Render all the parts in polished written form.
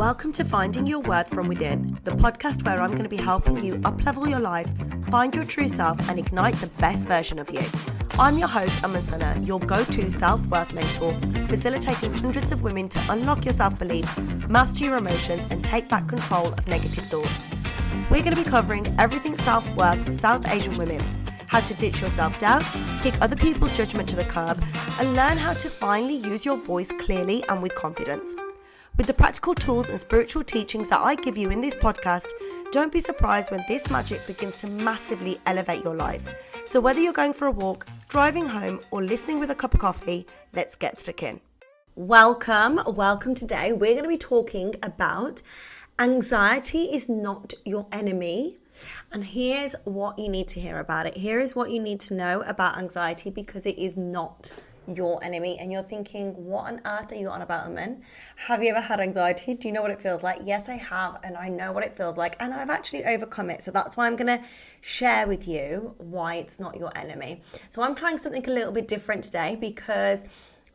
Welcome to Finding Your Worth From Within, the podcast where I'm going to be helping you up-level your life, find your true self, and ignite the best version of you. I'm your host, Sana, your go-to self-worth mentor, facilitating hundreds of women to unlock your self-belief, master your emotions, and take back control of negative thoughts. We're going to be covering everything self-worth for South Asian women, how to ditch your self-doubt, kick other people's judgment to the curb, and learn how to finally use your voice clearly and with confidence. With the practical tools and spiritual teachings that I give you in this podcast, don't be surprised when this magic begins to massively elevate your life. So whether you're going for a walk, driving home, or listening with a cup of coffee, let's get stuck in. Welcome today. We're going to be talking about anxiety is not your enemy. And here's what you need to hear about it. Here is what you need to know about anxiety, because it is not your enemy. And you're thinking, what on earth are you on about, Aman? Have you ever had anxiety? Do you know what it feels like? Yes, I have, and I know what it feels like, and I've actually overcome it. So that's why I'm going to share with you why it's not your enemy. So I'm trying something a little bit different today, because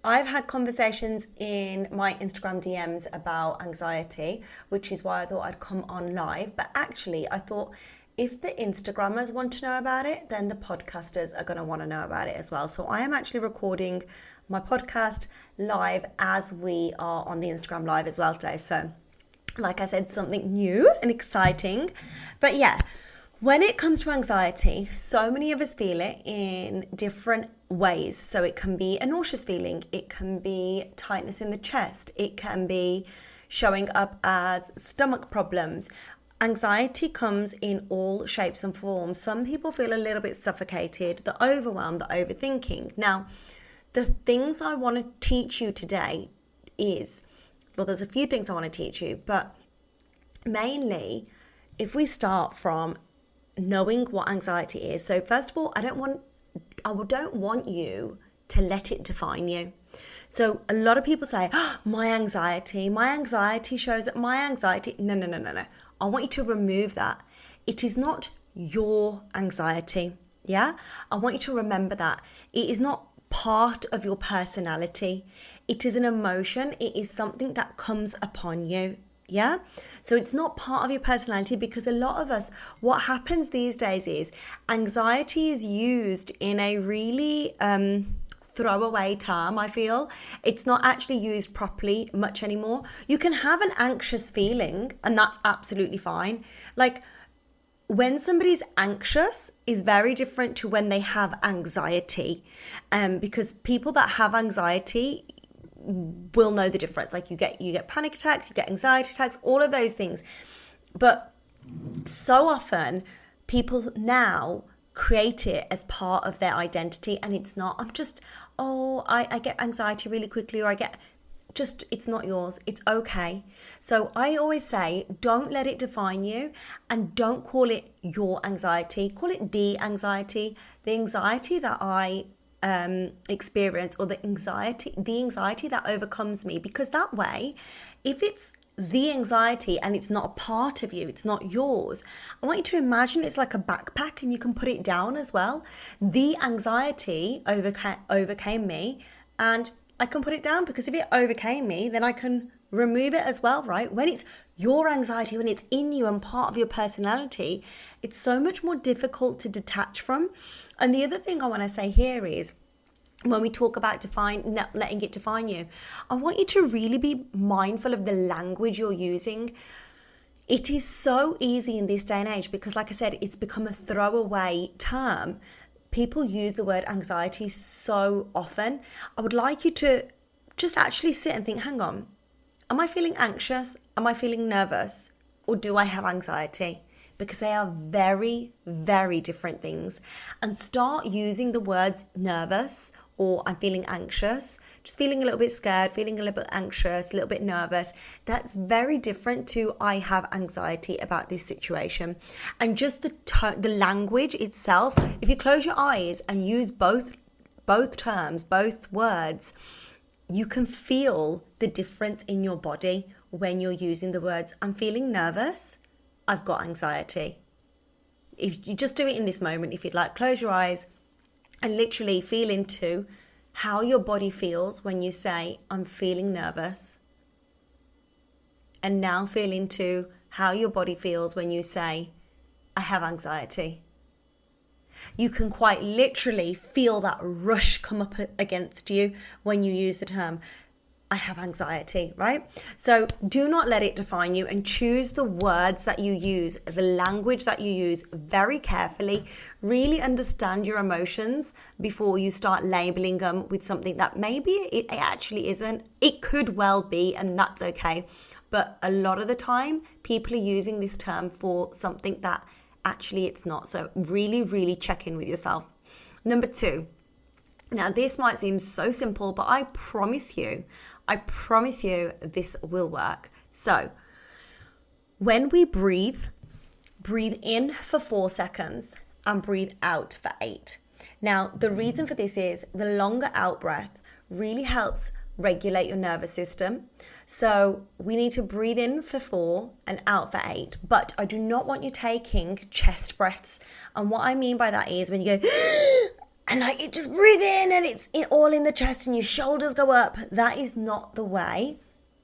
I've had conversations in my Instagram DMs about anxiety, which is why I thought I'd come on live. But actually, I thought if the Instagrammers want to know about it, then the podcasters are going to want to know about it as well. So I am actually recording my podcast live as we are on the Instagram live as well today. So like I said, something new and exciting. But yeah, when it comes to anxiety, so many of us feel it in different ways. So it can be a nauseous feeling. It can be tightness in the chest. It can be showing up as stomach problems. Anxiety comes in all shapes and forms. Some people feel a little bit suffocated, the overwhelm, the overthinking. Now, the things I want to teach you today is, well, there's a few things I want to teach you, but mainly if we start from knowing what anxiety is. So first of all, I don't want you to let it define you. So a lot of people say, oh, my anxiety shows up, my anxiety. No. I want you to remove that. It is not your anxiety. Yeah. I want you to remember that it is not part of your personality. It is an emotion. It is something that comes upon you. Yeah. So it's not part of your personality, because a lot of us, what happens these days is anxiety is used in a really throwaway term. I feel it's not actually used properly much anymore. You can have an anxious feeling, and that's absolutely fine. Like when somebody's anxious is very different to when they have anxiety, because people that have anxiety will know the difference. Like you get panic attacks, you get anxiety attacks, all of those things. But so often people now create it as part of their identity, and it's not. I get anxiety really quickly, or it's not yours. It's okay. So I always say, don't let it define you, and don't call it your anxiety. Call it the anxiety that I experience, or the anxiety that overcomes me. Because that way, if it's the anxiety and it's not a part of you, it's not yours, I want you to imagine it's like a backpack, and you can put it down as well. The anxiety overcame me, and I can put it down, because if it overcame me, then I can remove it as well, right? When it's your anxiety, when it's in you and part of your personality, it's so much more difficult to detach from. And the other thing I want to say here is, when we talk about letting it define you, I want you to really be mindful of the language you're using. It is so easy in this day and age, because like I said, it's become a throwaway term. People use the word anxiety so often. I would like you to just actually sit and think, hang on, am I feeling anxious? Am I feeling nervous? Or do I have anxiety? Because they are very, very different things. And start using the words nervous, or I'm feeling anxious, just feeling a little bit scared, feeling a little bit anxious, a little bit nervous. That's very different to I have anxiety about this situation. And just the language itself, if you close your eyes and use both terms, both words, you can feel the difference in your body when you're using the words, I'm feeling nervous, I've got anxiety. If you just do it in this moment, if you'd like, close your eyes and literally feel into how your body feels when you say, I'm feeling nervous. and now feel into how your body feels when you say, I have anxiety. You can quite literally feel that rush come up against you when you use the term, I have anxiety, right? So do not let it define you, and choose the words that you use, the language that you use very carefully. Really understand your emotions before you start labeling them with something that maybe it actually isn't. It could well be, and that's okay. But a lot of the time, people are using this term for something that actually it's not. So really, really check in with yourself. Number 2. Now, this might seem so simple, but I promise you this will work. So when we breathe in for 4 seconds and breathe out for 8. Now, the reason for this is the longer out breath really helps regulate your nervous system. So we need to breathe in for 4 and out for 8. But I do not want you taking chest breaths. And what I mean by that is when you go and like you just breathe in and it's all in the chest and your shoulders go up. That is not the way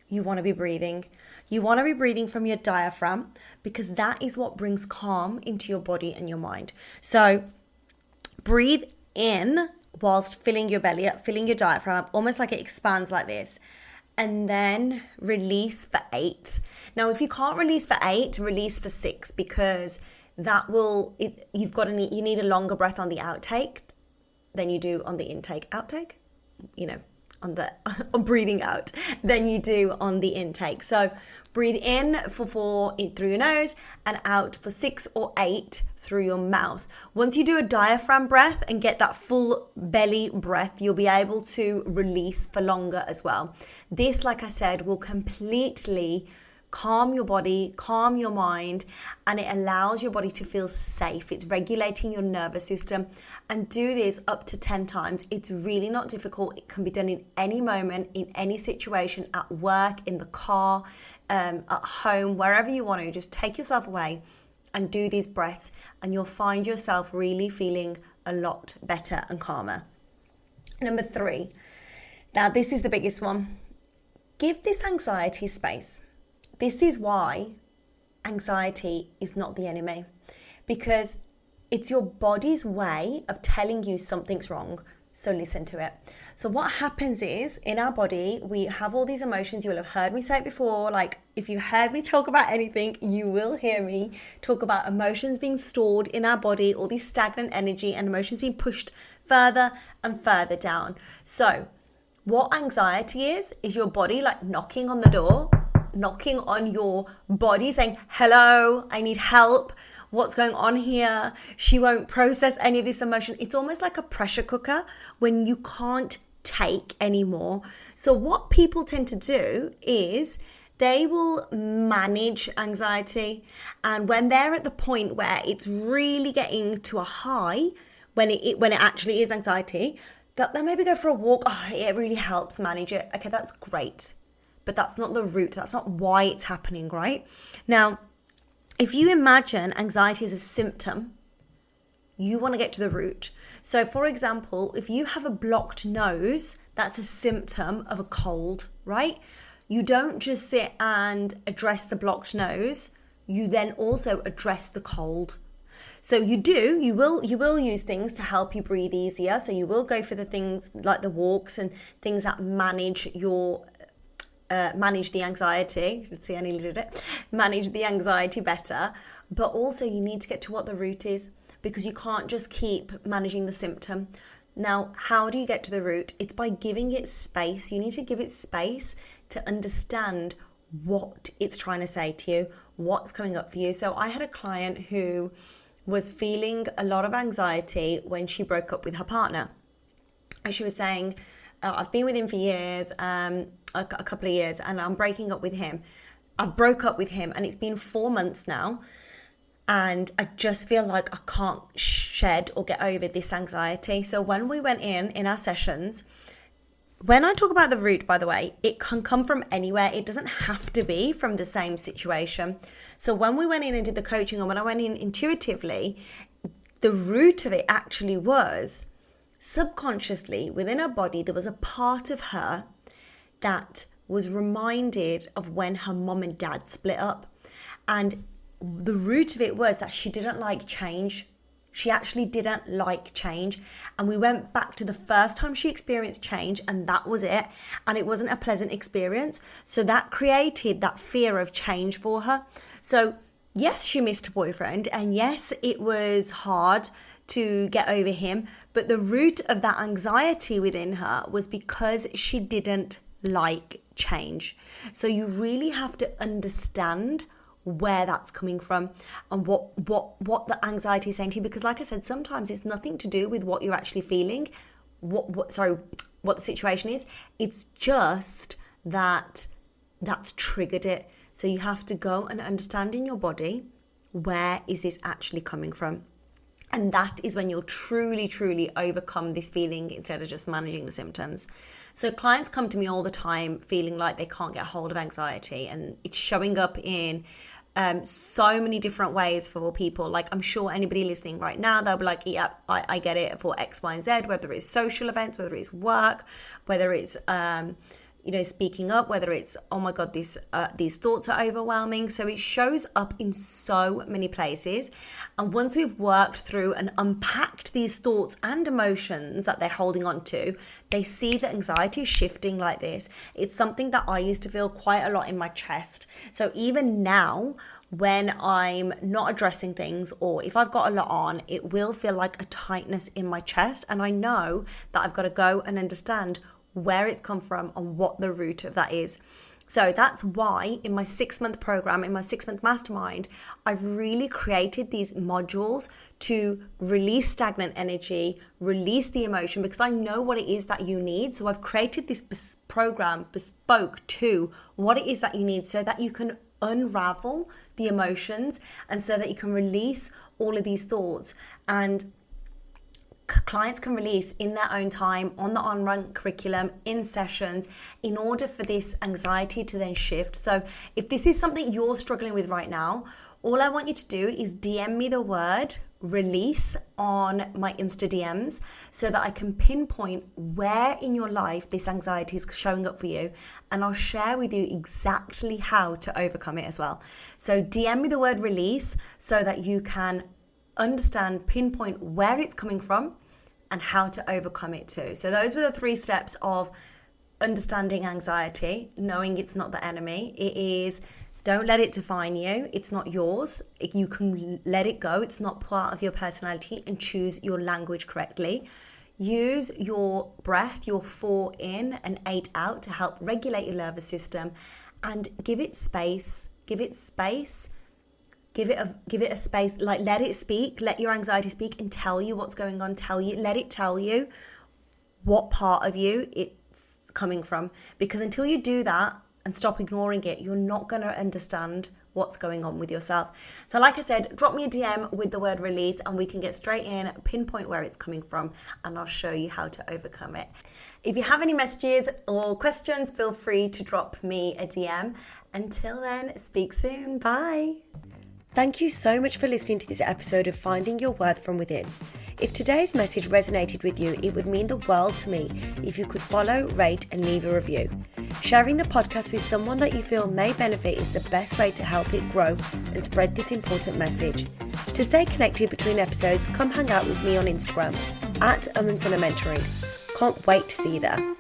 you want to be breathing. You want to be breathing from your diaphragm, because that is what brings calm into your body and your mind. So breathe in whilst filling your belly up, filling your diaphragm up, almost like it expands like this. And then release for 8. Now, if you can't release for 8, release for 6, because that will, you need a longer breath on the outtake than you do on the intake. Outtake? On breathing out than you do on the intake. So breathe in for 4 through your nose and out for 6 or 8 through your mouth. Once you do a diaphragm breath and get that full belly breath, you'll be able to release for longer as well. This, like I said, will completely calm your body, calm your mind, and it allows your body to feel safe. It's regulating your nervous system. And do this up to 10 times. It's really not difficult. It can be done in any moment, in any situation, at work, in the car, at home, wherever you want to. Just take yourself away and do these breaths, and you'll find yourself really feeling a lot better and calmer. Number 3. Now, this is the biggest one. Give this anxiety space. This is why anxiety is not the enemy, because it's your body's way of telling you something's wrong. So listen to it. So what happens is, in our body, we have all these emotions. You will have heard me say it before. Like, if you heard me talk about anything, you will hear me talk about emotions being stored in our body, all this stagnant energy and emotions being pushed further and further down. So what anxiety is your body like knocking on the door, knocking on your body saying, hello, I need help. What's going on here? She won't process any of this emotion. It's almost like a pressure cooker when you can't take anymore. So what people tend to do is they will manage anxiety. And when they're at the point where it's really getting to a high, when it actually is anxiety, they'll maybe go for a walk. Oh, it really helps manage it. Okay, that's great. But that's not the root. That's not why it's happening, right? Now, if you imagine anxiety as a symptom, you want to get to the root. So, for example, if you have a blocked nose, that's a symptom of a cold, right? You don't just sit and address the blocked nose. You then also address the cold. So you will use things to help you breathe easier. So you will go for the things like the walks and things that manage the anxiety. See, I nearly did it. Manage the anxiety better. But also you need to get to what the root is, because you can't just keep managing the symptom. Now, how do you get to the root? It's by giving it space. You need to give it space to understand what it's trying to say to you, what's coming up for you. So I had a client who was feeling a lot of anxiety when she broke up with her partner. And she was saying, I've been with him for years, a couple of years, and I'm breaking up with him. I've broke up with him and it's been 4 months now. And I just feel like I can't shed or get over this anxiety. So when we went in our sessions, when I talk about the root, by the way, it can come from anywhere. It doesn't have to be from the same situation. So when we went in and did the coaching, and when I went in intuitively, the root of it actually was subconsciously within her body, there was a part of her that was reminded of when her mom and dad split up. And the root of it was that she didn't like change. She actually didn't like change. And we went back to the first time she experienced change, and that was it. And it wasn't a pleasant experience. So that created that fear of change for her. So yes, she missed her boyfriend. And yes, it was hard to get over him. But the root of that anxiety within her was because she didn't like change. So you really have to understand where that's coming from and what the anxiety is saying to you, because like I said, sometimes it's nothing to do with what you're actually feeling, what the situation is. It's just that that's triggered it. So you have to go and understand in your body, where is this actually coming from? And that is when you'll truly overcome this feeling instead of just managing the symptoms. So clients come to me all the time feeling like they can't get hold of anxiety, and it's showing up in so many different ways for people. Like, I'm sure anybody listening right now, they'll be like, yeah, I get it for X, Y, and Z, whether it's social events, whether it's work, whether it's speaking up, whether it's, oh my God, these thoughts are overwhelming. So it shows up in so many places. And once we've worked through and unpacked these thoughts and emotions that they're holding on to, they see that anxiety is shifting like this. It's something that I used to feel quite a lot in my chest. So even now, when I'm not addressing things, or if I've got a lot on, it will feel like a tightness in my chest. And I know that I've got to go and understand where it's come from and what the root of that is. So that's why in my 6-month program, in my 6-month mastermind, I've really created these modules to release stagnant energy, release the emotion, because I know what it is that you need. So I've created this program bespoke to what it is that you need, so that you can unravel the emotions and so that you can release all of these thoughts. And clients can release in their own time, on the on-run curriculum, in sessions, in order for this anxiety to then shift. So if this is something you're struggling with right now, all I want you to do is DM me the word release on my Insta DMs, so that I can pinpoint where in your life this anxiety is showing up for you, and I'll share with you exactly how to overcome it as well. So DM me the word release so that you can understand, pinpoint where it's coming from and how to overcome it too. So those were the 3 steps of understanding anxiety, knowing it's not the enemy. It is, don't let it define you. It's not yours. You can let it go. It's not part of your personality, and choose your language correctly. Use your breath, your 4 in and 8 out, to help regulate your nervous system, and give it space. Give it space. Give it a space, like let it speak, let your anxiety speak and tell you what's going on, let it tell you what part of you it's coming from. Because until you do that and stop ignoring it, you're not going to understand what's going on with yourself. So like I said, drop me a DM with the word release and we can get straight in, pinpoint where it's coming from, and I'll show you how to overcome it. If you have any messages or questions, feel free to drop me a DM. Until then, speak soon. Bye. Thank you so much for listening to this episode of Finding Your Worth from Within. If today's message resonated with you, it would mean the world to me if you could follow, rate, and leave a review. Sharing the podcast with someone that you feel may benefit is the best way to help it grow and spread this important message. To stay connected between episodes, come hang out with me on Instagram @Mentoring. Can't wait to see you there.